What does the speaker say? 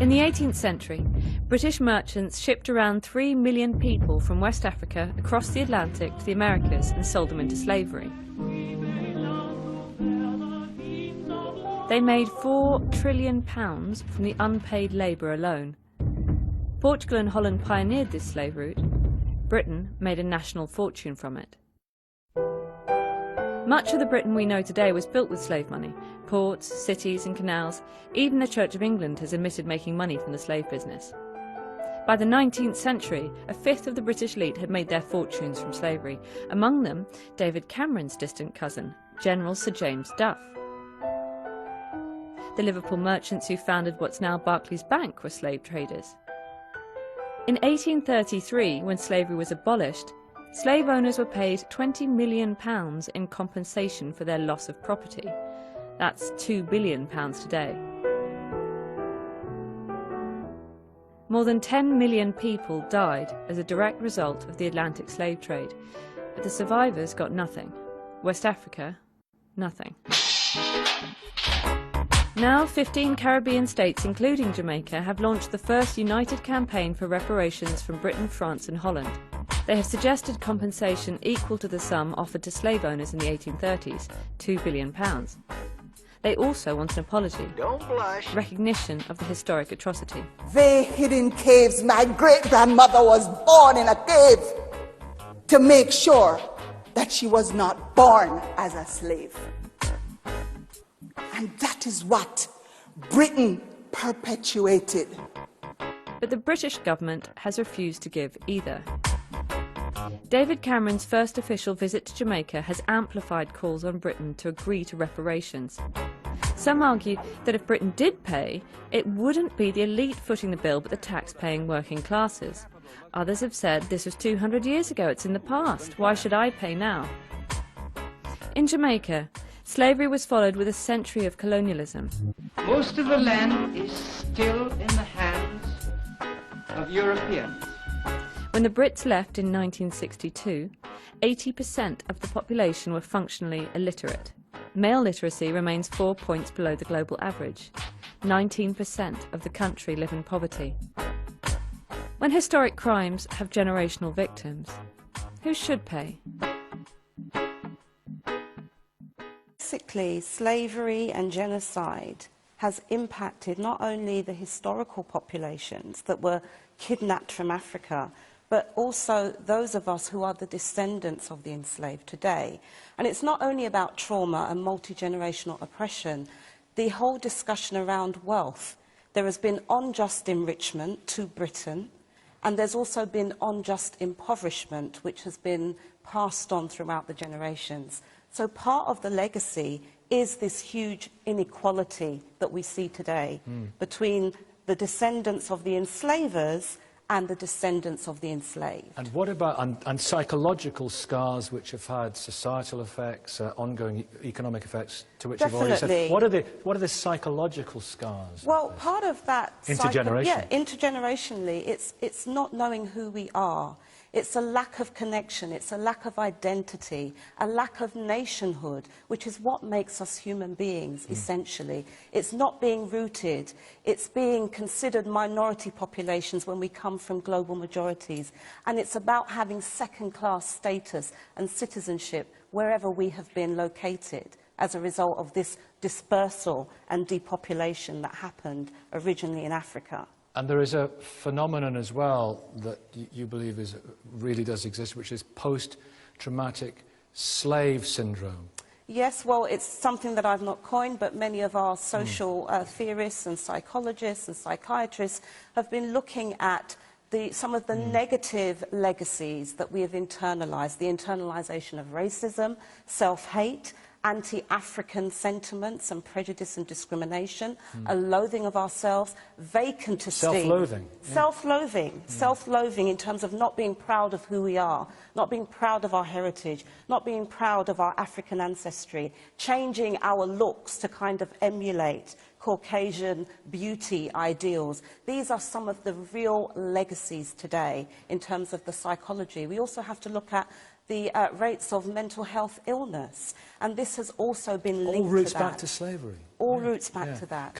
In the 18th century, British merchants shipped around 3 million people from West Africa across the Atlantic to the Americas and sold them into slavery. They made £4 trillion from the unpaid labour alone. Portugal and Holland pioneered this slave route. Britain made a national fortune from it. Much of the Britain we know today was built with slave money. Ports, cities and canals. Even the Church of England has admitted making money from the slave business. By the 19th century, a fifth of the British elite had made their fortunes from slavery. Among them, David Cameron's distant cousin, General Sir James Duff. The Liverpool merchants who founded what's now Barclays Bank were slave traders. In 1833, when slavery was abolished, slave owners were paid £20 million in compensation for their loss of property. That's £2 billion today. More than 10 million people died as a direct result of the Atlantic slave trade, but the survivors got nothing. West Africa, nothing. Now 15 Caribbean states, including Jamaica, have launched the first united campaign for reparations from Britain, France and Holland. They have suggested compensation equal to the sum offered to slave owners in the 1830s, £2 billion. They also want an apology, Don't blush. recognition of the historic atrocity. They hid in caves. My great-grandmother was born in a cave to make sure that she was not born as a slave. And that is what Britain perpetuated. But the British government has refused to give either. David Cameron's first official visit to Jamaica has amplified calls on Britain to agree to reparations. Some argue that if Britain did pay, it wouldn't be the elite footing the bill but the tax-paying working classes. Others have said this was 200 years ago, it's in the past, why should I pay now? In Jamaica, slavery was followed with a century of colonialism. Most of the land is still in the hands of Europeans. When the Brits left in 1962, 80% of the population were functionally illiterate. Male literacy remains 4 points below the global average. 19% of the country live in poverty. When historic crimes have generational victims, who should pay? Basically, slavery and genocide has impacted not only the historical populations that were kidnapped from Africa, but also those of us who are the descendants of the enslaved today. And it's not only about trauma and multi-generational oppression. The whole discussion around wealth, there has been unjust enrichment to Britain, and there's also been unjust impoverishment, which has been passed on throughout the generations. So part of the legacy is this huge inequality that we see today between the descendants of the enslavers and the descendants of the enslaved. And what about and psychological scars which have had societal effects, ongoing economic effects, to which you've already said? What are the psychological scars? Well, part of that intergenerationally, it's not knowing who we are. It's a lack of connection, it's a lack of identity, a lack of nationhood, which is what makes us human beings, essentially. It's not being rooted, it's being considered minority populations when we come from global majorities. And it's about having second-class status and citizenship wherever we have been located as a result of this dispersal and depopulation that happened originally in Africa. And there is a phenomenon as well that you believe really does exist, which is post-traumatic slave syndrome. Yes, well, it's something that I've not coined, but many of our social theorists and psychologists and psychiatrists have been looking at some of the negative legacies that we have internalized, the internalization of racism, self-hate, anti-African sentiments and prejudice and discrimination, a loathing of ourselves, vacant esteem. Self-loathing. Self-loathing. Self-loathing in terms of not being proud of who we are, not being proud of our heritage, not being proud of our African ancestry, changing our looks to kind of emulate Caucasian beauty ideals. These are some of the real legacies today in terms of the psychology. We also have to look at the rates of mental health illness, and this has also been linked to that. All roots back to slavery. All roots back to that.